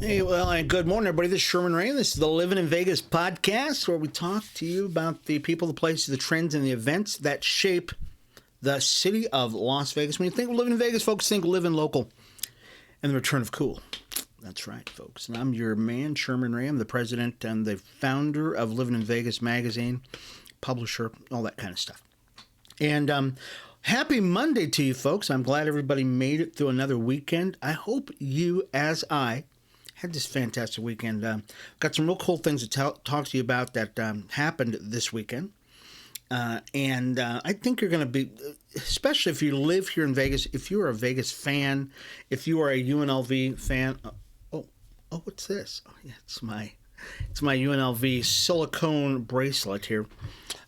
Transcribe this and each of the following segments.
Hey, well, and good morning, everybody. This is Sherman Ray. This is the Livin in Vegas podcast, where we talk to you about the people, the places, the trends, and the events that shape the city of Las Vegas. When you think of living in Vegas, folks, think living local and the return of cool. That's right, folks. And I'm your man, Sherman Ray. I'm the president and the founder of Livin in Vegas magazine, publisher, all that kind of stuff. And happy Monday to you, folks. I'm glad everybody made it through another weekend. I hope you, as I, had this fantastic weekend. Got some real cool things to talk to you about that happened this weekend. And I think you're going to be, especially if you live here in Vegas, if you're a Vegas fan, if you are a UNLV fan. Oh, what's this? Oh, yeah, it's my UNLV silicone bracelet here.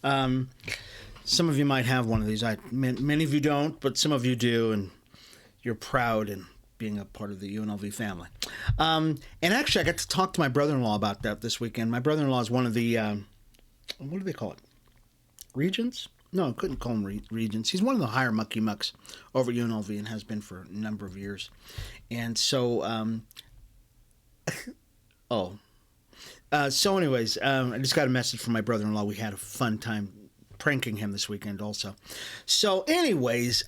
Some of you might have one of these. Many of you don't, but some of you do, and you're proud and being a part of the UNLV family. And actually, I got to talk to my brother-in-law about that this weekend. My brother-in-law is one of the, what do they call it? Regents? No, I couldn't call him regents. He's one of the higher mucky mucks over at UNLV and has been for a number of years. And so, so anyways, I just got a message from my brother-in-law. We had a fun time pranking him this weekend also. So anyways,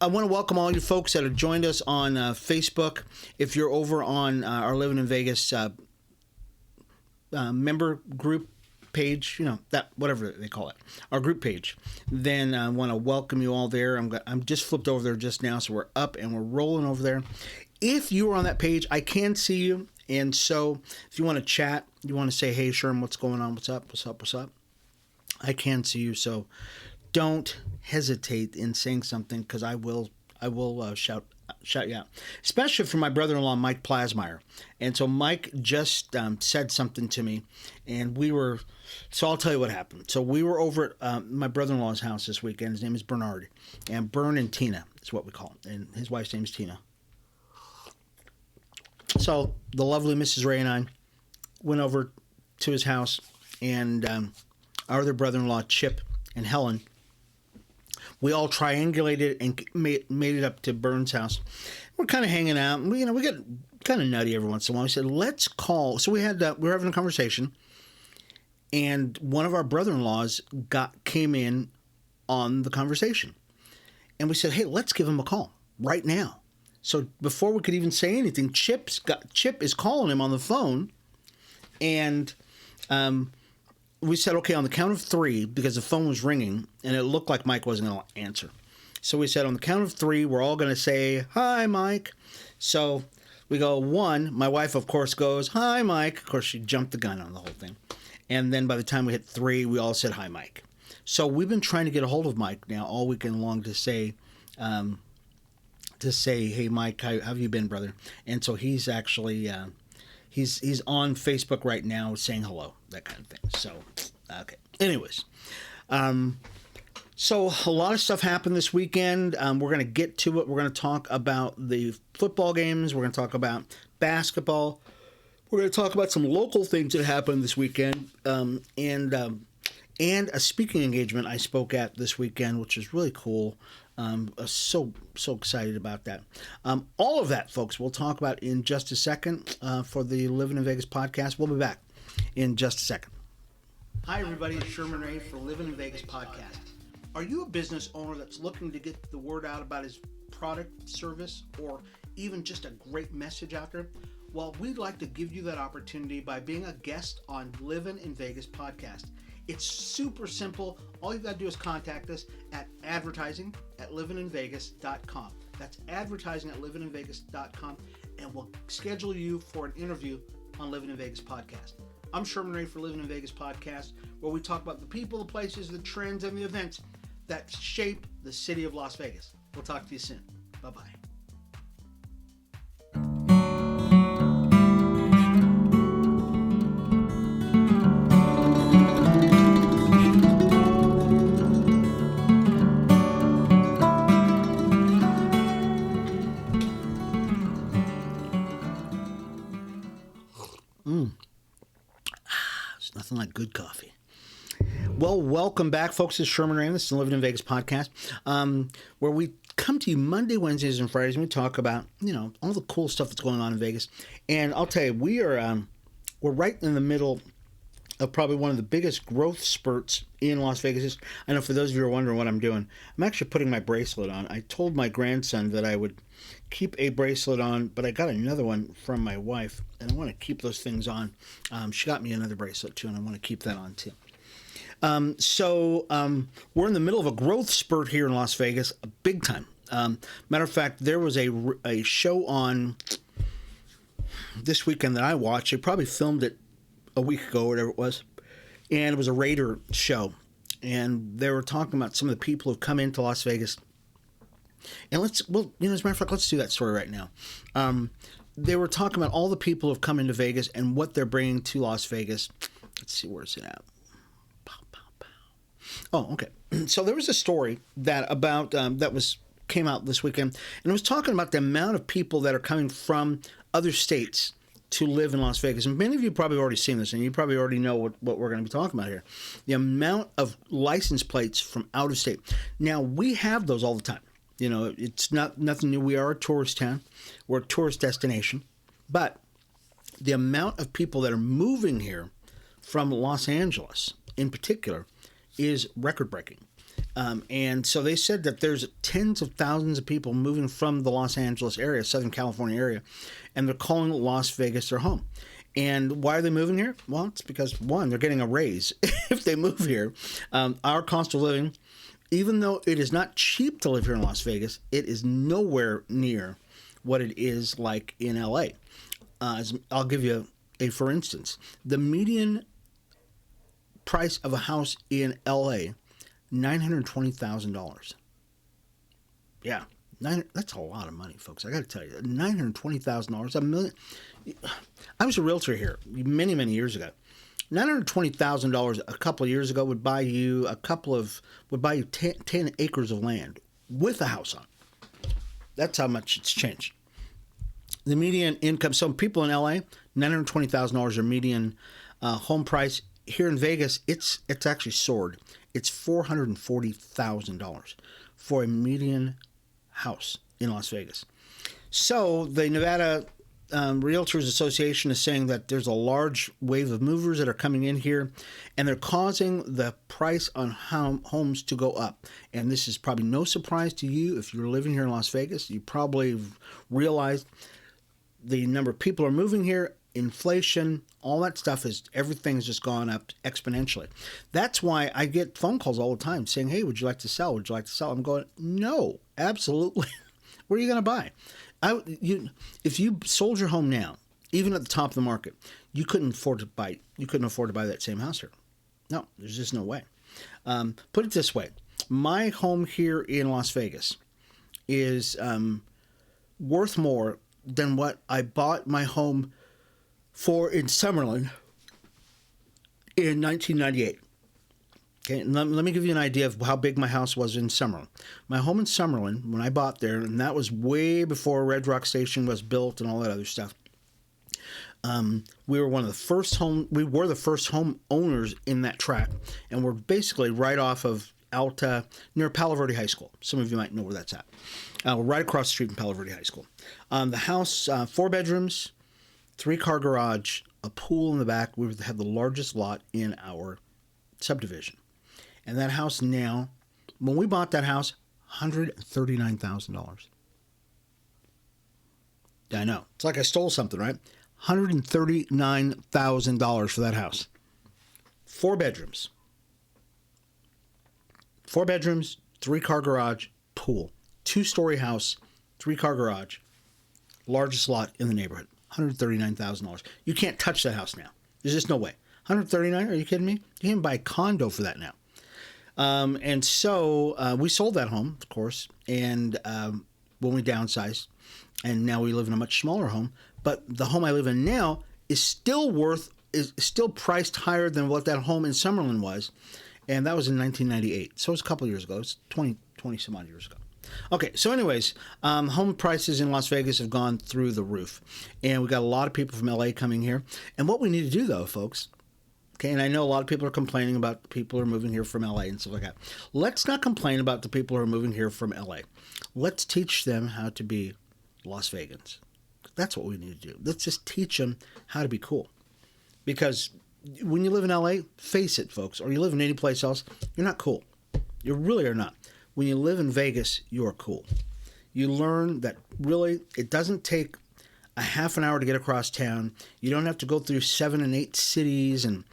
I want to welcome all you folks that have joined us on Facebook. If you're over on our Livin in Vegas member group page, that whatever they call it, our group page, then I want to welcome you all there. I'm just flipped over there just now, so we're up and we're rolling over there. If you are on that page, I can see you, and so if you want to chat, you want to say, "Hey, Sherm, what's going on? What's up? What's up? What's up?" I can see you, so don't hesitate in saying something, because I will shout you out, especially for my brother-in-law, Mike Plasmeyer. And so Mike just said something to me, and so I'll tell you what happened. So we were over at my brother-in-law's house this weekend. His name is Bernard, and Bern and Tina is what we call him, and his wife's name is Tina. So the lovely Mrs. Ray and I went over to his house, and our other brother-in-law, Chip, and Helen, we all triangulated and made it up to Bern's house. We're kind of hanging out. We get kind of nutty every once in a while. We said, let's call. So we were having a conversation, and one of our brother-in-laws came in on the conversation, and we said, hey, let's give him a call right now. So before we could even say anything, Chip is calling him on the phone, and we said, okay, on the count of three, because the phone was ringing, and it looked like Mike wasn't going to answer. So we said, on the count of three, we're all going to say, hi, Mike. So we go, one. My wife, of course, goes, hi, Mike. Of course, she jumped the gun on the whole thing. And then by the time we hit three, we all said, hi, Mike. So we've been trying to get a hold of Mike now all weekend long to say, hey, Mike, how have you been, brother? And so he's actually... He's on Facebook right now saying hello, that kind of thing. So, okay. Anyways, so a lot of stuff happened this weekend. We're going to get to it. We're going to talk about the football games. We're going to talk about basketball. We're going to talk about some local things that happened this weekend, and a speaking engagement I spoke at this weekend, which is really cool. So excited about that. All of that, folks, we'll talk about in just a second for the Livin in Vegas podcast. We'll be back in just a second. Hi, everybody. It's Sherman Ray for Livin in Vegas podcast. Are you a business owner that's looking to get the word out about his product, service, or even just a great message out there? Well, we'd like to give you that opportunity by being a guest on Livin in Vegas podcast. It's super simple. All you've got to do is contact us at advertising@livininvegas.com. That's advertising@livininvegas.com, and we'll schedule you for an interview on Livin in Vegas podcast. I'm Sherman Ray for Livin in Vegas podcast, where we talk about the people, the places, the trends, and the events that shape the city of Las Vegas. We'll talk to you soon. Bye-bye. It's nothing like good coffee. Well, welcome back, folks. This is Sherman Ray. This is the Livin in Vegas podcast, where we come to you Monday, Wednesdays, and Fridays, and we talk about, all the cool stuff that's going on in Vegas. And I'll tell you, we're right in the middle of probably one of the biggest growth spurts in Las Vegas. I know for those of you who are wondering what I'm doing, I'm actually putting my bracelet on. I told my grandson that I would keep a bracelet on, but I got another one from my wife, and I want to keep those things on. She got me another bracelet too, and I want to keep that on too. So we're in the middle of a growth spurt here in Las Vegas, big time. Matter of fact, there was a show on this weekend that I watched. They probably filmed it a week ago, or whatever it was, and it was a Raider show, and they were talking about some of the people who've come into Las Vegas. And as a matter of fact, let's do that story right now. They were talking about all the people who've come into Vegas and what they're bringing to Las Vegas. Let's see, where's it at? Oh, okay. So there was a story that came out this weekend, and it was talking about the amount of people that are coming from other states to live in Las Vegas. And many of you probably already seen this, and you probably already know what we're going to be talking about here. The amount of license plates from out of state. Now, we have those all the time. It's nothing new. We are a tourist town. We're a tourist destination. But the amount of people that are moving here from Los Angeles in particular is record-breaking. And so they said that there's tens of thousands of people moving from the Los Angeles area, Southern California area, and they're calling Las Vegas their home. And why are they moving here? Well, it's because, one, they're getting a raise if they move here. Our cost of living, even though it is not cheap to live here in Las Vegas, it is nowhere near what it is like in LA. I'll give you for instance. The median price of a house in LA, $920,000. Yeah, that's a lot of money, folks. I got to tell you, $920,000, $1 million. I was a realtor here many, many years ago. $920,000 a couple of years ago would buy you 10 acres of land with a house on. That's how much it's changed. The median income, some people in LA, $920,000 are median home price. Here in Vegas, it's actually soared. It's $440,000 for a median house in Las Vegas. So the Nevada Realtors Association is saying that there's a large wave of movers that are coming in here, and they're causing the price on homes to go up. And this is probably no surprise to you if you're living here in Las Vegas. You probably realized the number of people are moving here, inflation, all that stuff everything's just gone up exponentially. That's why I get phone calls all the time saying, "Hey, would you like to sell? Would you like to sell?" I'm going, "No, absolutely." What are you going to buy? If you sold your home now, even at the top of the market, you couldn't afford to buy that same house here. No, there's just no way. Put it this way: my home here in Las Vegas is worth more than what I bought my home for in Summerlin in 1998. Okay, and let me give you an idea of how big my house was in Summerlin. My home in Summerlin, when I bought there, and that was way before Red Rock Station was built and all that other stuff. We were the first home owners in that tract, and we're basically right off of Alta, near Palo Verde High School. Some of you might know where that's at. We're right across the street from Palo Verde High School. The house, 4 bedrooms, 3-car garage, a pool in the back. We have the largest lot in our subdivision. And that house now, when we bought that house, $139,000. I know. It's like I stole something, right? $139,000 for that house. 4 bedrooms. 4 bedrooms, 3-car garage, pool. 2-story house, 3-car garage. Largest lot in the neighborhood. $139,000. You can't touch that house now. There's just no way. $139,000? Are you kidding me? You can't buy a condo for that now. And so we sold that home, of course, and when we downsized, and now we live in a much smaller home. But the home I live in now is still priced higher than what that home in Summerlin was, and that was in 1998. So it was a couple of years ago. It's 20 some odd years ago. Okay, so anyways, home prices in Las Vegas have gone through the roof, and we got a lot of people from LA coming here. And what we need to do, though, folks, Okay, and I know a lot of people are complaining about the people who are moving here from LA and stuff like that. Let's not complain about the people who are moving here from LA. Let's teach them how to be Las Vegans. That's what we need to do. Let's just teach them how to be cool. Because when you live in LA, face it, folks, or you live in any place else, you're not cool. You really are not. When you live in Vegas, you are cool. You learn that really it doesn't take a half an hour to get across town. You don't have to go through 7 and 8 cities and,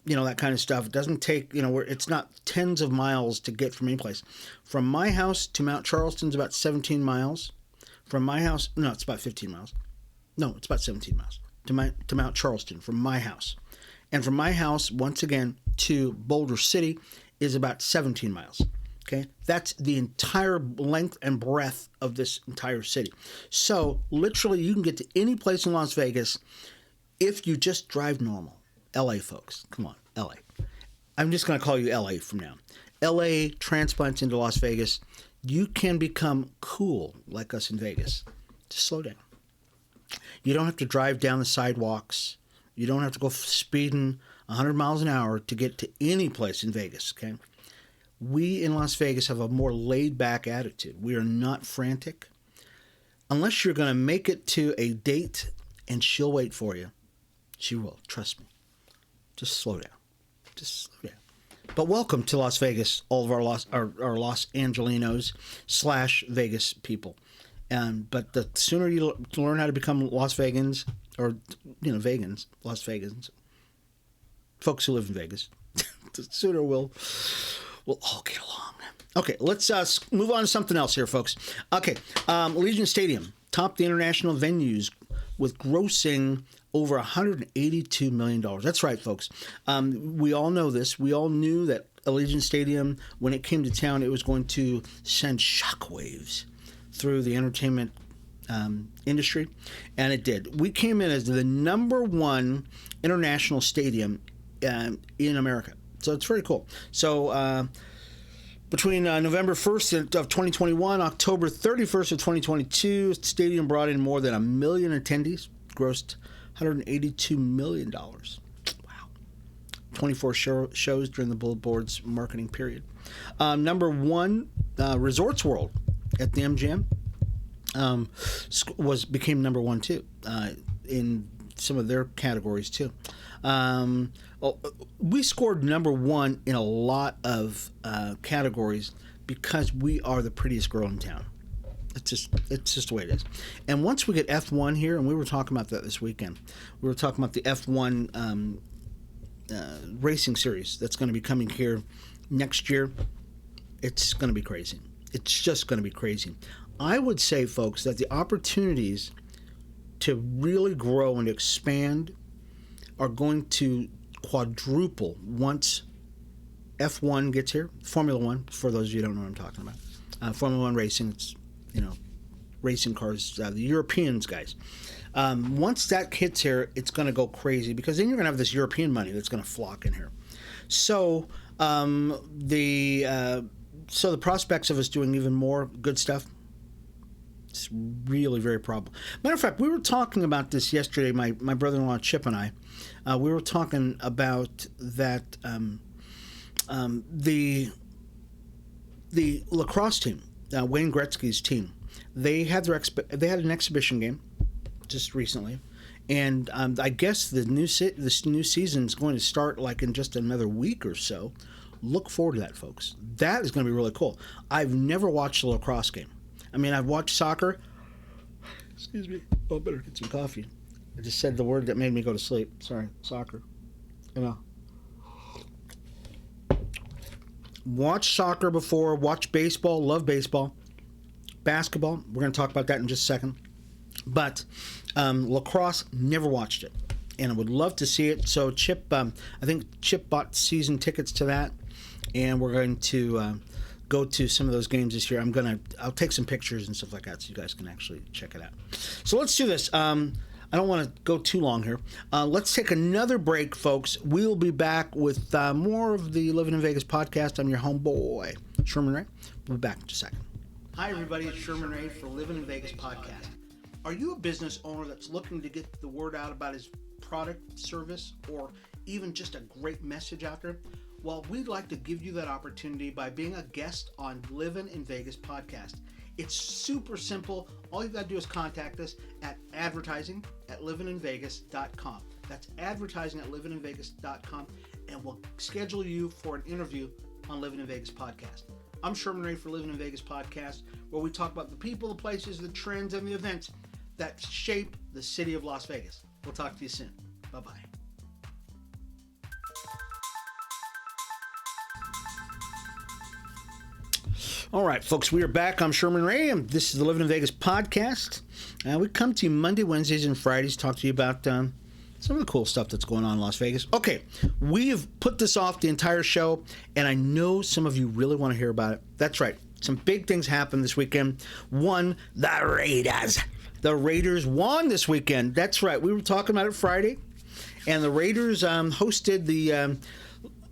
that kind of stuff. It doesn't take, it's not tens of miles to get from any place. From my house to Mount Charleston is about 17 miles. From my house, no, it's about 15 miles. No, it's about 17 miles to Mount Charleston from my house. And from my house, once again, to Boulder City is about 17 miles. Okay, that's the entire length and breadth of this entire city. So literally you can get to any place in Las Vegas if you just drive normal. LA, folks, come on, LA. I'm just going to call you LA from now. LA transplants into Las Vegas. You can become cool like us in Vegas. Just slow down. You don't have to drive down the sidewalks. You don't have to go speeding 100 miles an hour to get to any place in Vegas, okay? We in Las Vegas have a more laid-back attitude. We are not frantic. Unless you're going to make it to a date and she'll wait for you. She will. Trust me. Just slow down. Just slow down. But welcome to Las Vegas, all of our Los Angelinos / Vegas people. But the sooner you learn how to become Las Vegans, or, Vegans, Las Vegans, folks who live in Vegas, the sooner we'll all get along. Okay, let's move on to something else here, folks. Okay, Allegiant Stadium topped the international venues with grossing over $182 million. That's right, folks. We all know this. We all knew that Allegiant Stadium, when it came to town, it was going to send shockwaves through the entertainment industry, and it did. We came in as the number one international stadium in America. So it's very cool. So between November 1st of 2021, October 31st of 2022, the stadium brought in more than 1 million attendees, grossed $182 million. Wow. 24 shows during the Billboard's marketing period. Number one, Resorts World at the MGM became number one too in some of their categories too. We scored number one in a lot of categories because we are the prettiest girl in town. It's just the way it is. And once we get F1 here, and we were talking about that this weekend, we were talking about the F1 racing series that's going to be coming here next year. It's going to be crazy. It's just going to be crazy. I would say, folks, that the opportunities to really grow and expand are going to quadruple once F1 gets here. Formula One, for those of you who don't know what I'm talking about. Formula One racing, it's, racing cars, the Europeans, guys. Once that hits here, it's going to go crazy because then you're going to have this European money that's going to flock in here. So the prospects of us doing even more good stuff, it's really very probable. Matter of fact, we were talking about this yesterday, my brother-in-law Chip and I. We were talking about that the lacrosse team, Wayne Gretzky's team. They had an exhibition game just recently, and I guess this new season is going to start like in just another week or so. Look forward to that, folks. That is going to be really cool. I've never watched a lacrosse game. I mean, I've watched soccer. Excuse me. Oh, I better get some coffee. I just said the word that made me go to sleep. Sorry, soccer. Watch soccer before. Watch baseball. Love baseball. Basketball. We're going to talk about that in just a second. But lacrosse, never watched it. And I would love to see it. So Chip, I think Chip bought season tickets to that. And we're going to go to some of those games this year. I'll take some pictures and stuff like that so you guys can actually check it out. So let's do this. I don't want to go too long here. Let's take another break, folks. We'll be back with more of the Livin in Vegas podcast. I'm your homeboy, Sherman Ray. We'll be back in just a second. Hi, everybody. It's Sherman Ray for Livin in Vegas podcast. Are you a business owner that's looking to get the word out about his product, service, or even just a great message out there, well, we'd like to give you that opportunity by being a guest on Livin in Vegas podcast. It's super simple. All you've got to do is contact us at advertising@livininvegas.com. That's advertising@livininvegas.com, and we'll schedule you for an interview on Livin in Vegas podcast. I'm Sherman Ray for Livin in Vegas podcast, where we talk about the people, the places, the trends, and the events that shape the city of Las Vegas. We'll talk to you soon. Bye-bye. All right, folks, we are back. I'm Sherman Ray, and this is the Livin in Vegas podcast. We come to you Monday, Wednesdays, and Fridays, talk to you about some of the cool stuff that's going on in Las Vegas. Okay, we have put this off the entire show, and I know some of you really want to hear about it. That's right. Some big things happened this weekend. One, the Raiders. The Raiders won this weekend. That's right. We were talking about it Friday, and the Raiders hosted the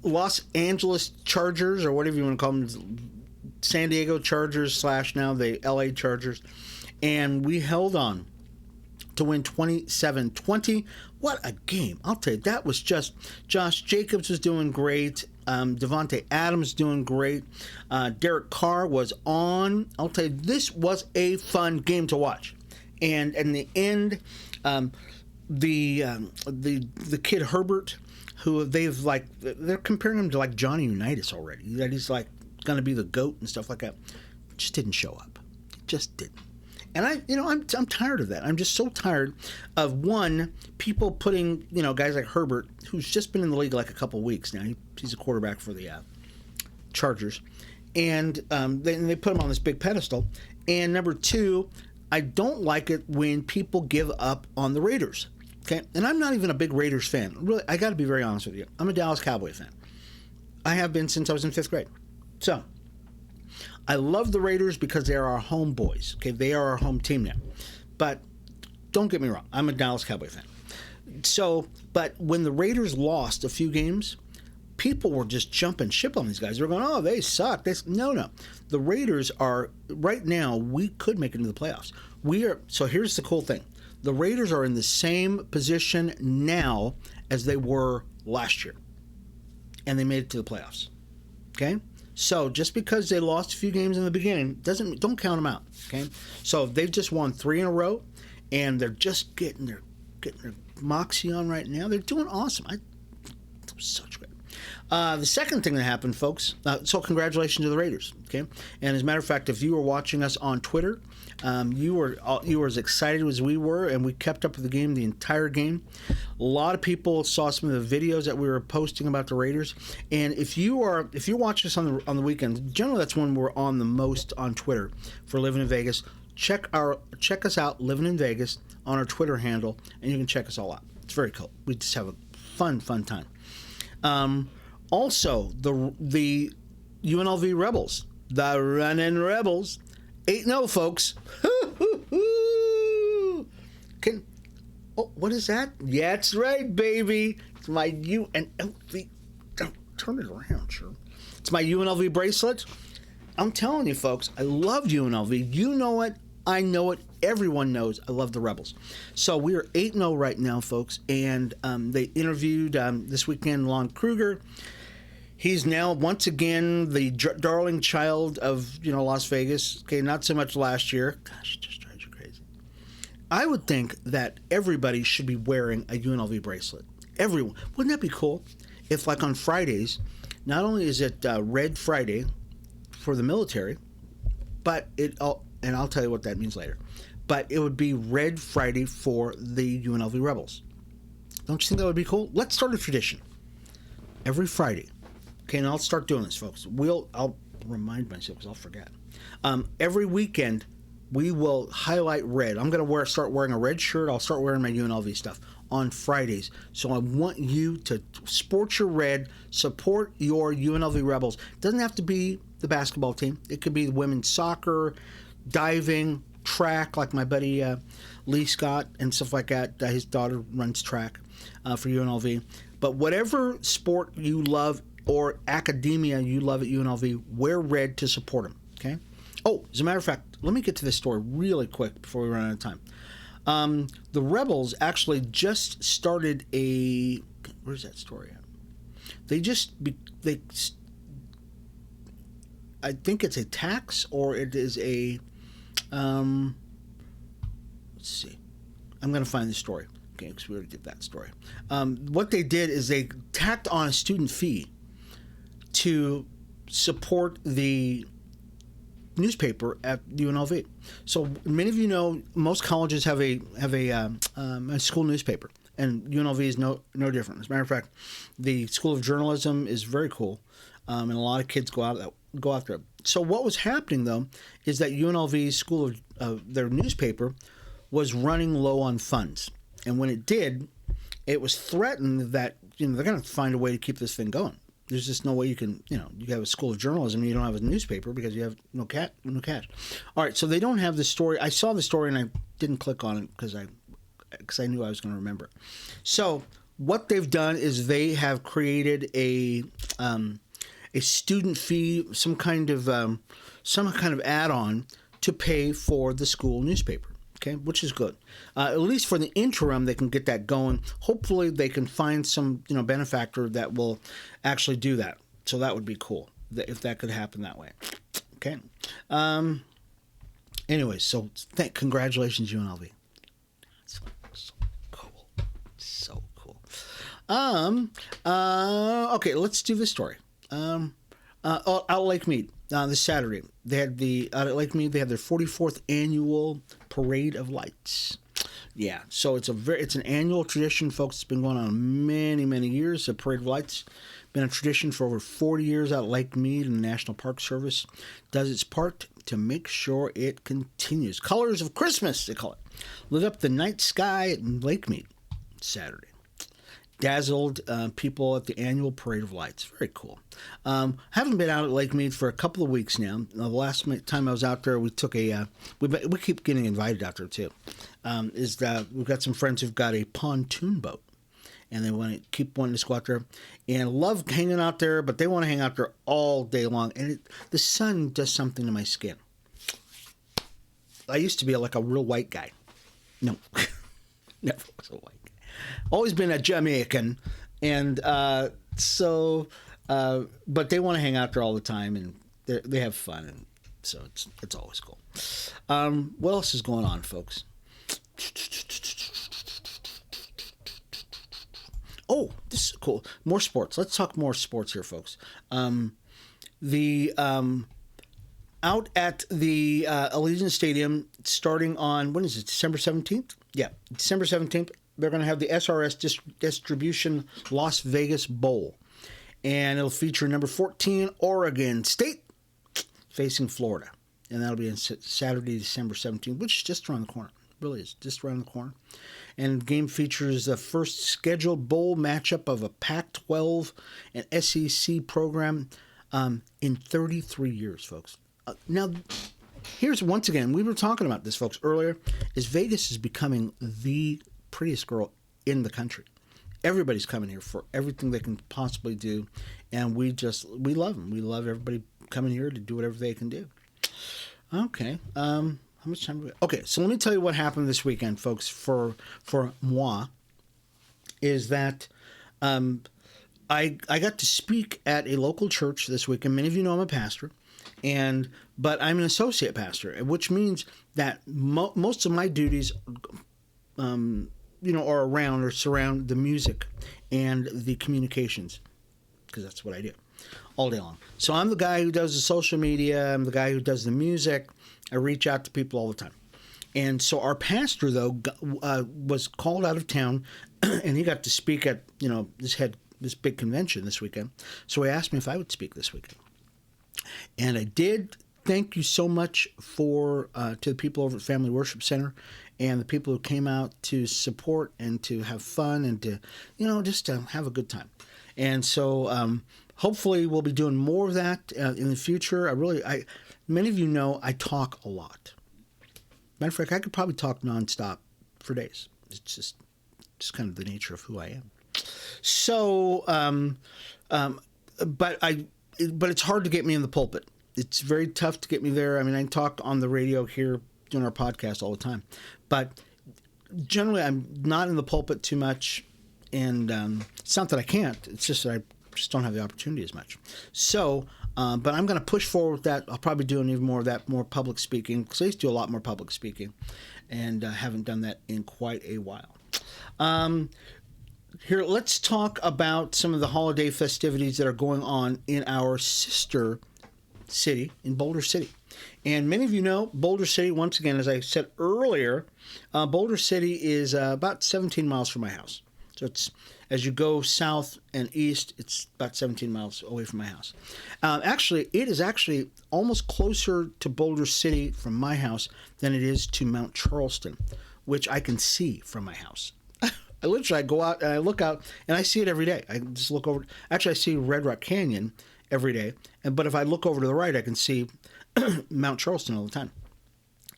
Los Angeles Chargers, or whatever you want to call them, San Diego Chargers / now the LA Chargers, and we held on to win 27-20. What a game. I'll tell you, that was just, Josh Jacobs was doing great. Devontae Adams doing great. Derek Carr was on. I'll tell you, this was a fun game to watch. And in the end, the kid Herbert, who they're comparing him to like Johnny Unitas already. That he's like going to be the GOAT and stuff like that, just didn't show up. Just didn't. And I'm tired of that. I'm just so tired of, one, people putting, guys like Herbert, who's just been in the league like a couple of weeks now. He's a quarterback for the Chargers. And they put him on this big pedestal. And number two, I don't like it when people give up on the Raiders. Okay? And I'm not even a big Raiders fan. Really, I got to be very honest with you. I'm a Dallas Cowboy fan. I have been since I was in 5th grade. So, I love the Raiders because they are our home boys. Okay, they are our home team now. But don't get me wrong, I'm a Dallas Cowboy fan. So, but when the Raiders lost a few games, people were just jumping ship on these guys. They were going, "Oh, they suck." No. The Raiders are right now. We could make it into the playoffs. So here's the cool thing: the Raiders are in the same position now as they were last year, and they made it to the playoffs. Okay. So just because they lost a few games in the beginning don't count them out. Okay, so they've just won 3 in a row, and they're just getting their moxie on right now. They're doing awesome. Such great. The second thing that happened, folks. So congratulations to the Raiders. Okay, and as a matter of fact, if you were watching us on Twitter, you were as excited as we were, and we kept up with the game the entire game. A lot of people saw some of the videos that we were posting about the Raiders, and if you watch us on the weekends, generally that's when we're on the most on Twitter for Livin in Vegas. Check us out, Livin in Vegas, on our Twitter handle, and you can check us all out. It's very cool. We just have a fun time. Also, the UNLV Rebels, the Runnin' Rebels, 8-0, folks. What is that? Yeah, that's right, baby. It's my UNLV. Turn it around, sure. It's my UNLV bracelet. I'm telling you, folks, I love UNLV. You know it. I know it. Everyone knows I love the Rebels. So we are 8-0 right now, folks. And they interviewed this weekend Lon Kruger. He's now, once again, the darling child of, Las Vegas. Okay, not so much last year. Gosh, it just drives you crazy. I would think that everybody should be wearing a UNLV bracelet. Everyone. Wouldn't that be cool? If, like, on Fridays, not only is it Red Friday for the military, but and I'll tell you what that means later, but it would be Red Friday for the UNLV Rebels. Don't you think that would be cool? Let's start a tradition. Every Friday. Okay, and I'll start doing this, folks. I'll remind myself because I'll forget. Every weekend, we will highlight red. I'm going to start wearing a red shirt. I'll start wearing my UNLV stuff on Fridays. So I want you to sport your red, support your UNLV Rebels. It doesn't have to be the basketball team. It could be women's soccer, diving, track, like my buddy Lee Scott and stuff like that. His daughter runs track for UNLV. But whatever sport you love or academia you love at UNLV, wear red to support them, okay? Oh, as a matter of fact, let me get to this story really quick before we run out of time. The Rebels actually just started Where's that story at? They just they. I think it's a tax or it is a. Let's see. I'm going to find the story. Okay, because we already did that story. What they did is they tacked on a student fee to support the newspaper at UNLV. So many of you know most colleges have a school newspaper, and UNLV is no different. As a matter of fact, the School of Journalism is very cool, and a lot of kids go out there. So what was happening though is that UNLV's school of their newspaper was running low on funds, and when it did, it was threatened that they're going to find a way to keep this thing going. There's just no way you can, you have a school of journalism and you don't have a newspaper because you have no cash. All right, so they don't have the story. I saw the story and I didn't click on it because I knew I was going to remember it. So what they've done is they have created a student fee, some kind of add-on to pay for the school newspaper. Okay, which is good. At least for the interim, they can get that going. Hopefully, they can find some benefactor that will actually do that. So that would be cool if that could happen that way. Okay. Anyways, so congratulations, UNLV. So cool. So cool. Okay, let's do this story. Out at Lake Mead. This Saturday, they had out at Lake Mead. They had their 44th annual Parade of Lights. Yeah, so it's an annual tradition, folks. It's been going on many years. The Parade of Lights been a tradition for over 40 years out at Lake Mead, and the National Park Service does its part to make sure it continues. Colors of Christmas, they call it. Lit up the night sky at Lake Mead Saturday. Dazzled people at the annual Parade of Lights. Very cool. Haven't been out at Lake Mead for a couple of weeks now. The last time I was out there, we took we keep getting invited out there too. We've got some friends who've got a pontoon boat, and they keep wanting to go out there and love hanging out there, but they want to hang out there all day long. And the sun does something to my skin. I used to be like a real white guy. No, never was a white guy. Always been a Jamaican, and but they want to hang out there all the time, and they have fun, and so it's always cool. What else is going on, folks? Oh, this is cool. More sports. Let's talk more sports here, folks. Out at the Allegiant Stadium, starting on, when is it, December 17th? Yeah, December 17th. They're going to have the SRS Distribution Las Vegas Bowl. And it'll feature number 14, Oregon State, facing Florida. And that'll be on Saturday, December 17th, which is just around the corner. It really is, just around the corner. And the game features the first scheduled bowl matchup of a Pac-12 and SEC program in 33 years, folks. Now, here's, once again, we were talking about this, folks, earlier, is Vegas is becoming the prettiest girl in the country. Everybody's coming here for everything they can possibly do, and we love them. We love everybody coming here to do whatever they can do. Okay, how much time do we have? Okay, so let me tell you what happened this weekend, folks, for moi, is that I got to speak at a local church this weekend. Many of you know I'm a pastor, but I'm an associate pastor, which means that most of my duties are around or surround the music and the communications, because that's what I do all day long. So I'm the guy who does the social media. I'm the guy who does the music. I reach out to people all the time. And so our pastor, though, was called out of town, and he got to speak at this big convention this weekend. So he asked me if I would speak this weekend, and I did. Thank you so much to the people over at Family Worship Center and the people who came out to support and to have fun and to, just to have a good time. And so hopefully we'll be doing more of that in the future. Many of you know I talk a lot. Matter of fact, I could probably talk nonstop for days. It's just kind of the nature of who I am. So, but it's hard to get me in the pulpit. It's very tough to get me there. I mean, I talk on the radio here doing our podcast all the time, but generally I'm not in the pulpit too much, And it's not that I can't. It's just that I just don't have the opportunity as much. So, but I'm going to push forward with that. I'll probably do even more of that, more public speaking, because I used to do a lot more public speaking, and haven't done that in quite a while. Here, let's talk about some of the holiday festivities that are going on in our sister city, in Boulder City. And many of you know Boulder City, once again, as I said earlier, Boulder City is about 17 miles from my house. So it's, as you go south and east, it's about 17 miles away from my house. Actually, it is actually almost closer to Boulder City from my house than it is to Mount Charleston, which I can see from my house. I go out and I look out and I see it every day. I just look over. Actually, I see Red Rock Canyon every day. But if I look over to the right, I can see Mount Charleston all the time.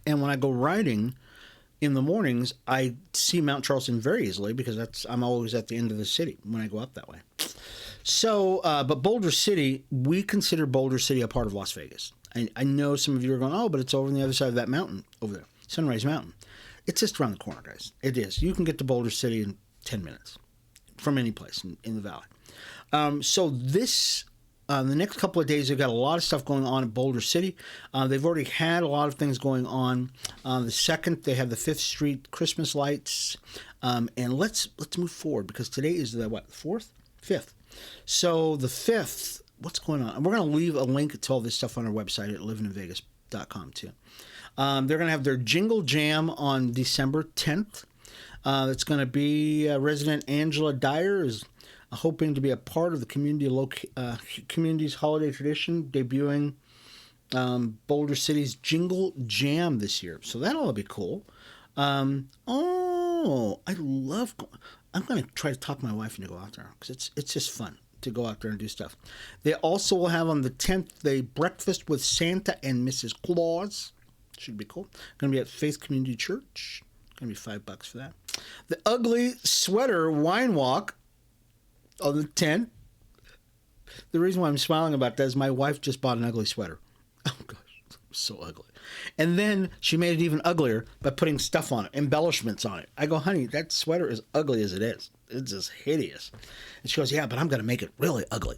And when I go riding in the mornings, I see Mount Charleston very easily because I'm always at the end of the city when I go up that way. So, but Boulder City, we consider Boulder City a part of Las Vegas. I know some of you are going, oh, but it's over on the other side of that mountain over there, Sunrise Mountain. It's just around the corner, guys. It is. You can get to Boulder City in 10 minutes from any place in the valley. So this, the next couple of days, they've got a lot of stuff going on in Boulder City. They've already had a lot of things going on. The 2nd, they have the 5th Street Christmas lights. And let's move forward because today is the, 4th? 5th. So the 5th, what's going on? And we're going to leave a link to all this stuff on our website at livinginvegas.com too. They're going to have their Jingle Jam on December 10th. It's going to be resident Angela Dyer is hoping to be a part of the community's holiday tradition, debuting Boulder City's Jingle Jam this year. So that ought to be cool. I love. I'm going to try to talk my wife into go out there because it's just fun to go out there and do stuff. They also will have on the 10th the Breakfast with Santa and Mrs. Claus. Should be cool. Going to be at Faith Community Church. Going to be $5 for that. The Ugly Sweater Wine Walk on the 10th. The reason why I'm smiling about that is my wife just bought an ugly sweater. Oh gosh, it was so ugly. And then she made it even uglier by putting stuff on it, embellishments on it. I go, honey, that sweater is ugly as it is. It's just hideous. And she goes, yeah, but I'm going to make it really ugly.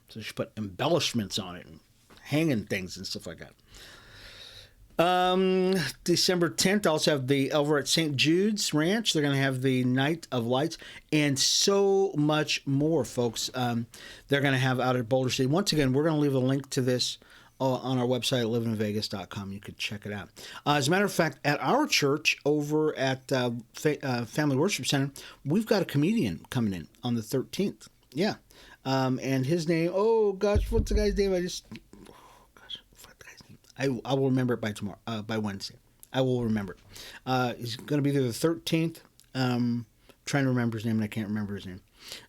So she put embellishments on it and hanging things and stuff like that. December 10th, also have the over at St. Jude's Ranch. They're going to have the Night of Lights and so much more, folks. They're going to have out at Boulder City. Once again, we're going to leave a link to this on our website at livinginvegas.com. You could check it out. As a matter of fact, at our church over at Family Worship Center, we've got a comedian coming in on the 13th. Yeah. And his name, oh gosh, what's the guy's name? I will remember it by tomorrow, by Wednesday. I will remember it. He's going to be there the 13th. Trying to remember his name, and I can't remember his name.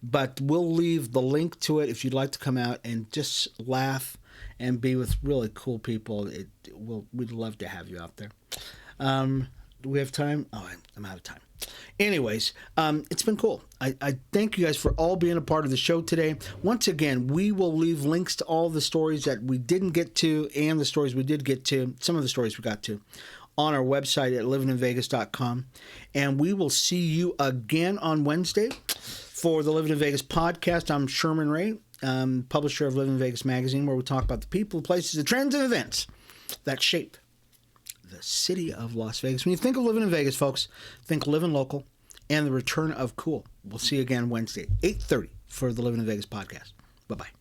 But we'll leave the link to it if you'd like to come out and just laugh and be with really cool people. We'd love to have you out there. Do we have time? Oh, I'm out of time. Anyways, it's been cool. I thank you guys for all being a part of the show today. Once again, we will leave links to all the stories that we didn't get to and the stories we did get to, some of the stories we got to, on our website at livinginvegas.com. And we will see you again on Wednesday for the Livin in Vegas podcast. I'm Sherman Ray, publisher of Livin in Vegas magazine, where we talk about the people, places, the trends, and events that shape the city of Las Vegas. When you think of living in Vegas, folks, think living local and the return of cool. We'll see you again Wednesday, 8:30 for the Livin in Vegas podcast. Bye-bye.